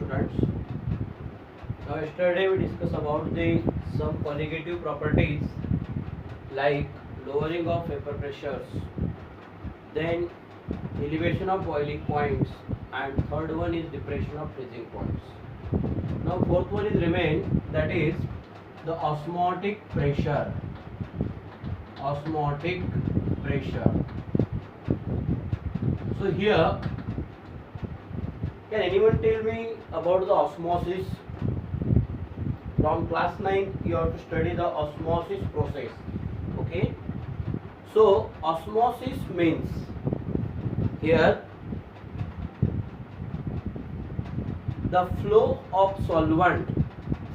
students. Now yesterday we discussed about the some qualitative properties like lowering of vapor pressures, then elevation of boiling points, and third one is depression of freezing points. Now fourth one is remain, that is the osmotic pressure. Osmotic pressure. So here, can anyone tell me about the osmosis? From class 9 you have to study the osmosis process. Okay, so osmosis means here the flow of solvent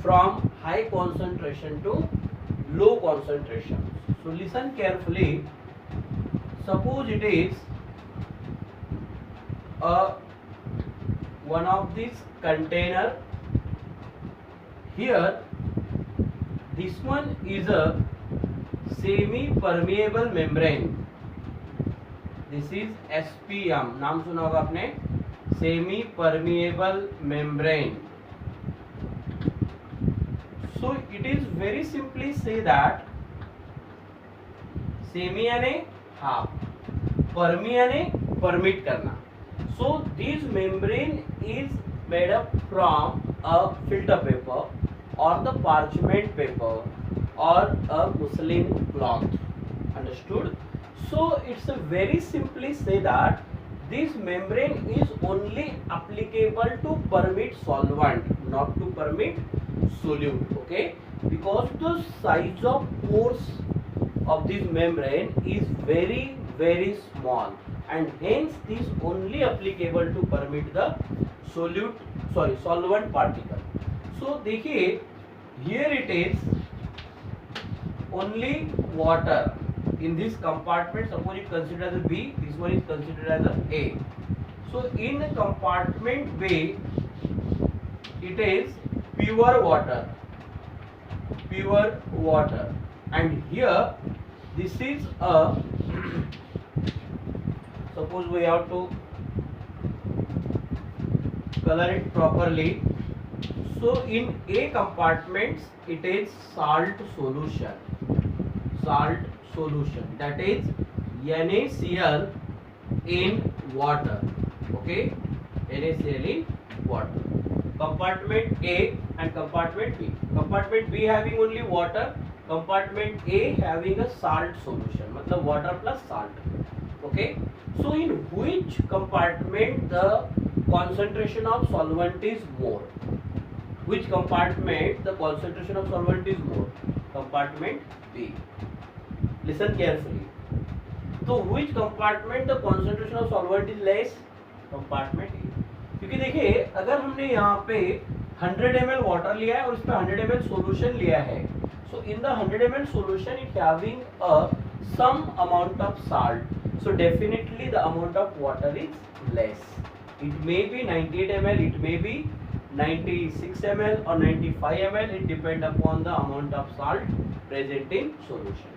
from high concentration to low concentration. So listen carefully. Suppose it is one of these container. Here this one is a semi-permeable membrane. This is SPM. नाम सुना होगा आपने, semi-permeable membrane. So it is very simply say that semi याने half, permi याने permit करना. So this membrane is made up from a filter paper or the parchment paper or a muslin cloth. Understood? So it's a very simply say that this membrane is only applicable to permit solvent, not to permit solute. Okay, because the size of pores of this membrane is very small, and hence this only applicable to permit the solvent particle. So देखिए, here it is only water in this compartment. Suppose it considered as a B, this one is considered as a. So in compartment B, it is pure water, and here this is a suppose we have to color it properly. So in A compartments it is salt solution, that is NaCl in water. Okay, NaCl in water. Compartment A and compartment B. Compartment B having only water, compartment A having a salt solution, मतलब water plus salt. Okay, so in which compartment the concentration of solvent is more? Which compartment the concentration of solvent is more? Compartment B. Listen carefully. So which compartment the concentration of solvent is less? Compartment A. क्योंकि देखिए, अगर हमने यहाँ पे 100 ml water लिया है और इस पे 100 ml solution लिया है, so in the 100 ml solution it having a some amount of salt, so definitely the amount of water is less. It may be 98 ml, it may be 96 ml or 95 ml, it depend upon the amount of salt present in solution.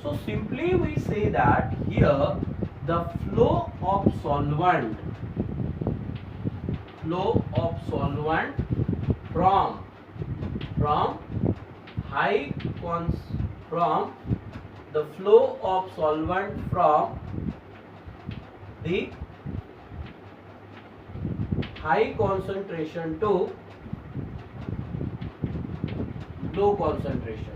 So simply we say that here the flow of solvent from the flow of solvent from the high concentration to low concentration.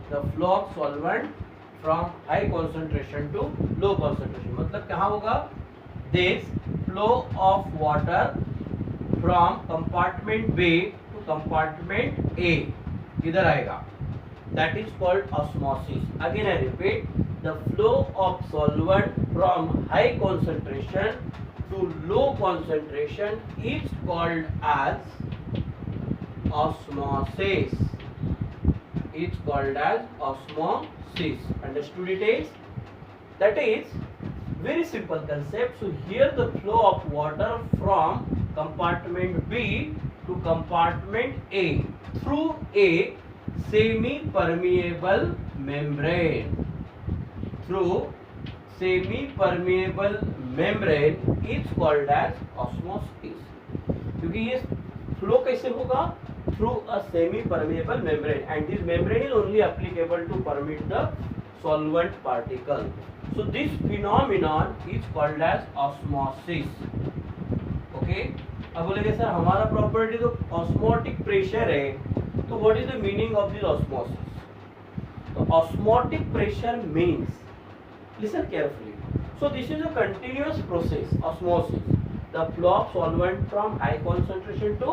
The flow of solvent from high concentration to low concentration. मतलब कहाँ होगा? This flow of water from compartment B to compartment A किधर आएगा? That is called osmosis. Again I repeat, the flow of solvent from high concentration to low concentration is called as osmosis. It's called as osmosis. Understood it is? That is very simple concept. So here the flow of water from compartment B to compartment A through a semi-permeable membrane. Through semi-permeable membrane is called as osmosis. क्योंकि ये flow कैसे होगा? Through a semi permeable membrane, and this membrane is only applicable to permit the solvent particle. So this phenomenon is called as osmosis. Okay, अब बोलेंगे sir हमारा property तो osmotic pressure है, तो what is the meaning of this osmosis? तो osmotic pressure means, listen carefully, so this is a continuous process, osmosis, the flow of solvent from high concentration to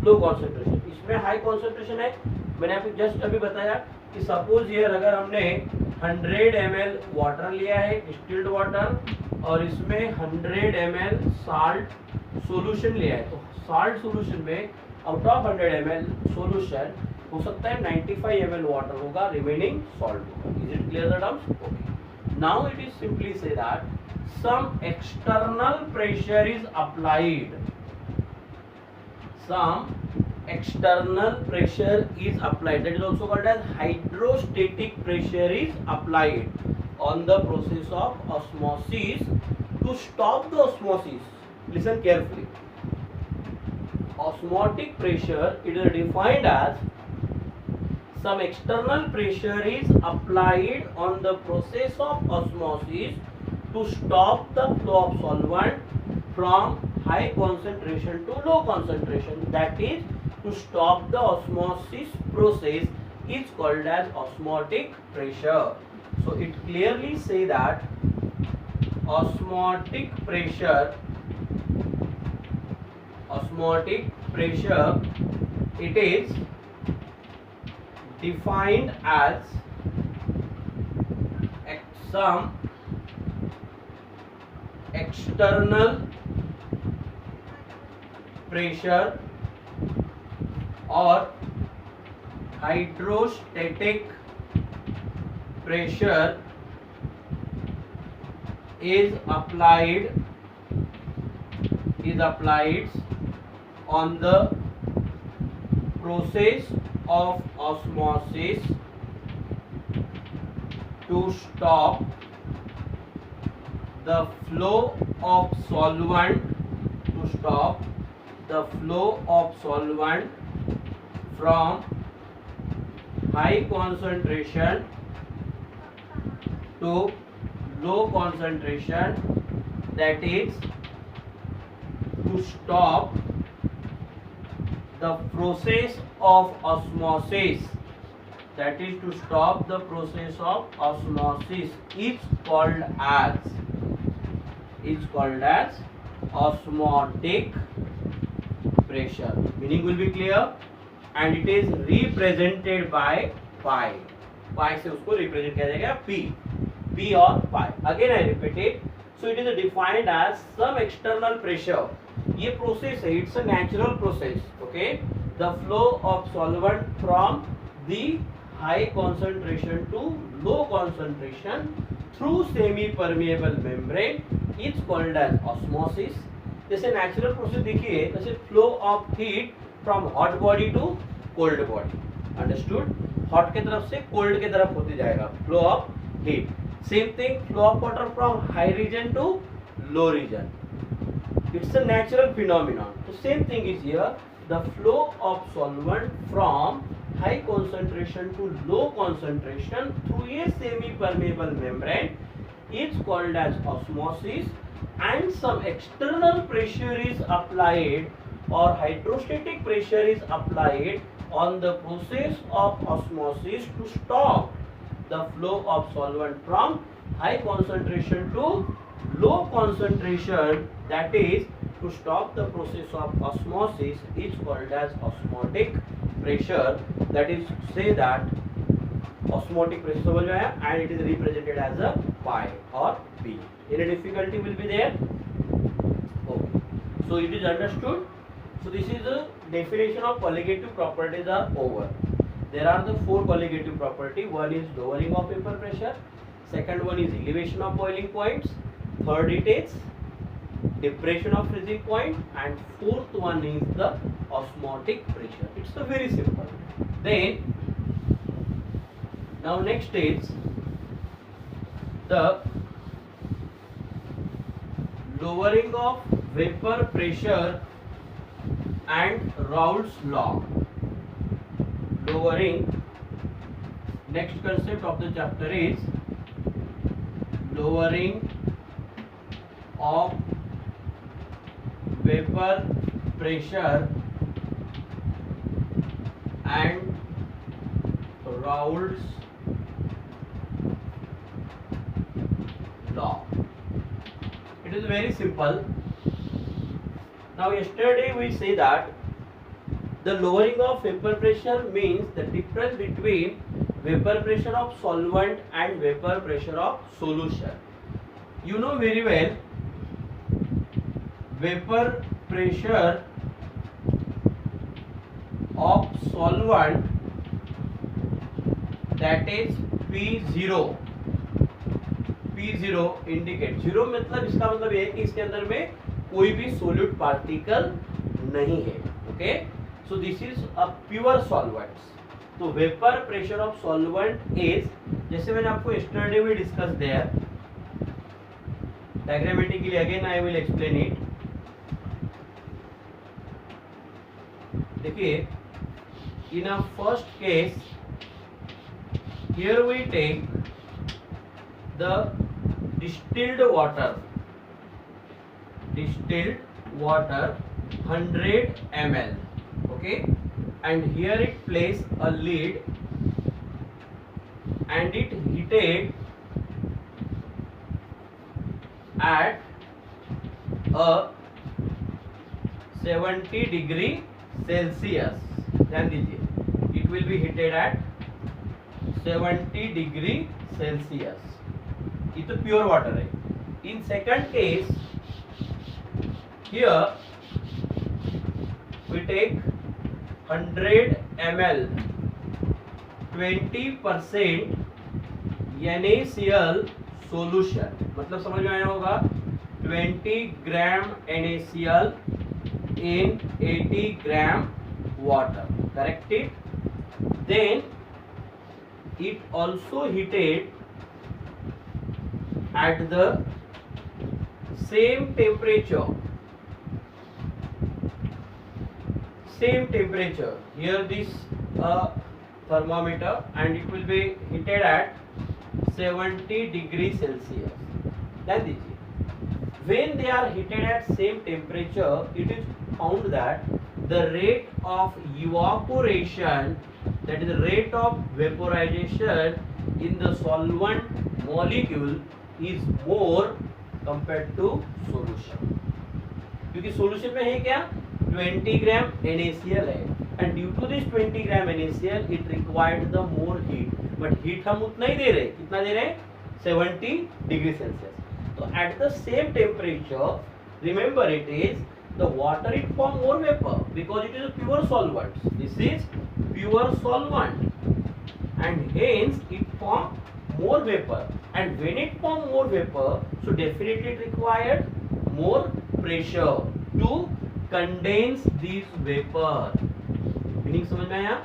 low concentration. इसमें high concentration है, मैंने आपको just अभी बताया कि suppose ये अगर हमने 100 ml वाटर लिया है, डिस्टिल्ड वाटर, और इसमें 100 ml साल्ट सॉल्यूशन लिया है, तो साल्ट सॉल्यूशन में आउट ऑफ 100 ml सॉल्यूशन हो सकता है 95 ml वाटर होगा, रिमेनिंग सॉल्ट होगा. Is it clear the terms? Okay, now it is simply say that some external pressure is applied, some external pressure is applied, that is also called as hydrostatic pressure is applied on the process of osmosis to stop the osmosis. Listen carefully, osmotic pressure, it is defined as some external pressure is applied on the process of osmosis to stop the flow of solvent from high concentration to low concentration, that is to stop the osmosis process is called as osmotic pressure. So it clearly say that osmotic pressure, it is defined as some external pressure or hydrostatic pressure is applied on the process of osmosis to stop the flow of solvent, from high concentration to low concentration, that is to stop the process of osmosis, is called as osmotic pressure. Meaning will be clear, and it is represented by pi. pi से उसको represent किया जाएगा p और pi. Again I repeat it. So it is defined as some external pressure. ये process है, it's a natural process. Okay, the flow of solvent from the high concentration to low concentration through semi-permeable membrane is called as osmosis. जैसे natural process देखिए, जैसे flow of heat from hot body to cold body, understood? Hot के तरफ से cold के तरफ होती जाएगा flow of heat. Same thing flow of water from high region to low region. It's a natural phenomenon. तो same thing is here, the flow of solvent from high concentration to low concentration through a semi-permeable membrane is called as osmosis, and some external pressure is applied or hydrostatic pressure is applied on the process of osmosis to stop the flow of solvent from high concentration to low concentration, that is to stop the process of osmosis is called as osmotic pressure. That is say that osmotic pressure समझ में आया, and it is represented as a pi or p. Any difficulty will be there? Okay, so it is understood. So this is the definition of colligative properties are over. There are the four colligative property. One is lowering of vapor pressure, second one is elevation of boiling points, third it is depression of freezing point, and fourth one is the osmotic pressure. It's a very simple. Then now next is the lowering of vapor pressure and Raoult's law. Lowering. Next concept of the chapter is lowering of vapor pressure and Raoult's law. It is very simple. Now yesterday we say that the lowering of vapor pressure means the difference between vapor pressure of solvent and vapor pressure of solution. You know very well, vapor pressure of solvent, that is P0. P0 indicate, zero मतलब इसका मतलब ये है कि इसके अंदर में कोई भी सोल्यूट पार्टिकल नहीं है. Okay, so this is a pure solvents. तो vapour pressure of solvent is, जैसे मैंने आपको यस्टरडे भी discuss there diagrammatically, again I will explain it. देखिए, in a first case here we take the distilled water 100 ml, okay, and here it place a lid and it heated at a 70 degree Celsius. ध्यान दीजिए, it will be heated at 70 degree Celsius. ये तो pure water है. In second case, here we take 100 ml 20% NaCl solution. मतलब समझ में आया होगा, 20 ग्राम NaCl in 80 gram water. Correct it? Then it also heated at the same temperature. Here this thermometer, and it will be heated at 70 degrees Celsius. ध्यान दीजिए, when they are heated at same temperature, it is found that the rate of evaporation, that is the rate of vaporization in the solvent molecule is more compared to solution. क्योंकि solution में है क्या, 20 ग्राम NaCl है, and due to this 20 gram NaCl it required the more heat, but heat हम उतना ही दे रहे हैं. कितना दे रहे हैं? 70 degree Celsius. तो at the same temperature, remember it is the water, it form more vapor because it is a pure solvent. This is pure solvent, and hence it form more vapor. And when it form more vapor, so definitely it required more pressure to condense this vapor. Meaning समझ में आया?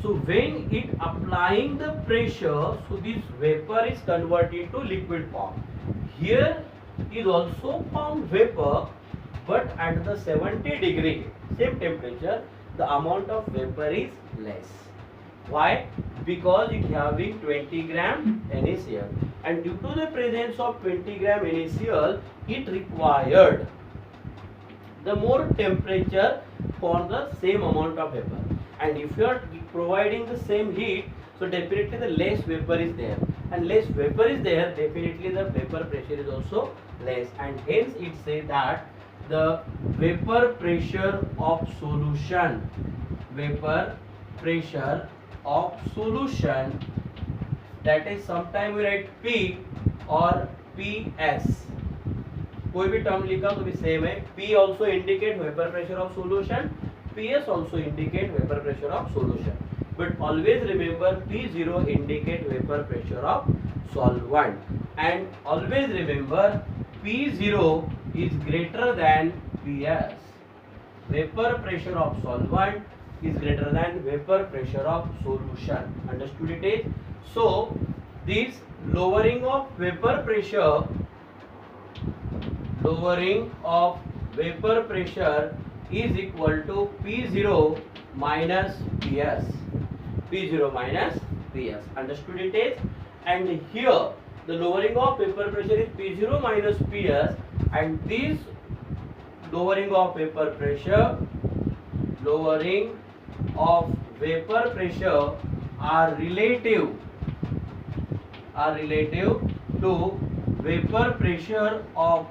So when it applying the pressure, so this vapor is converted to liquid form. Here is also formed vapor, but at the 70 degree same temperature, the amount of vapor is less. Why? Because it having 20 gram NaCl, and due to the presence of 20 gram NaCl, it required the more temperature for the same amount of vapor. And if you are providing the same heat, so definitely the less vapor is there, and less vapor is there, definitely the vapor pressure is also less, and hence it says that the vapor pressure of solution, that is sometime we write P or PS, कोई भी term लिखा तो भी same है. P also indicate vapor pressure of solution, PS also indicate vapor pressure of solution, but always remember P0 indicate vapor pressure of solvent, and always remember P0 is greater than PS. Vapor pressure of solvent is greater than vapor pressure of solution. Understood it is? So this lowering of vapor pressure is equal to P0 minus Ps. P0 minus Ps. Understood it is? And here the lowering of vapor pressure is P0 minus Ps, and this lowering of vapor pressure are relative to vapor pressure of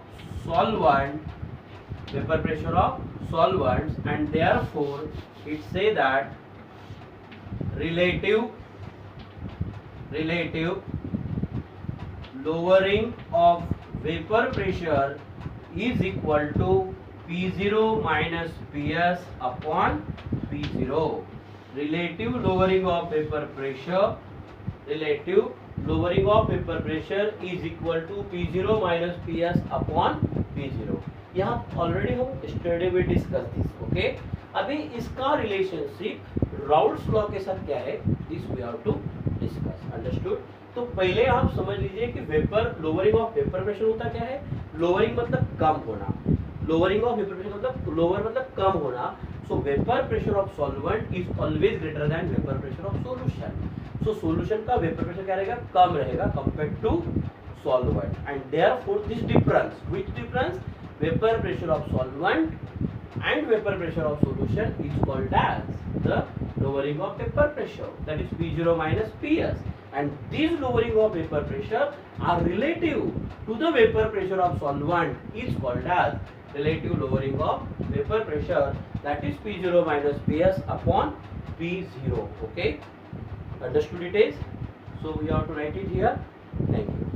solvents, and therefore it say that relative lowering of vapor pressure is equal to P0 minus Ps upon P0. Relative lowering of vapor pressure is equal to P0 minus Ps upon P0. यहाँ already हम study में discuss this. Okay, अभी इसका relationship Raoult's law के साथ क्या है, this we have to discuss. Understood? तो पहले आप समझ लीजिए कि vapour lowering of vapour pressure होता क्या है. लोअरिंग मतलब कम होना. लोअरिंग ऑफ वेपर प्रेशर मतलब लोअर मतलब कम होना. So vapour pressure of solvent is always greater than vapour pressure of solution. So solution का वेपर प्रेशर क्या रहेगा, कम रहेगा compared to solvent. And therefore this difference, which difference, vapor pressure of solvent and vapor pressure of solution is called as the lowering of vapor pressure, that is P0 minus Ps. And these lowering of vapor pressure are relative to the vapor pressure of solvent is called as relative lowering of vapor pressure, that is P0 minus Ps upon P0. Okay, understood it is? So we have to write it here. Thank you.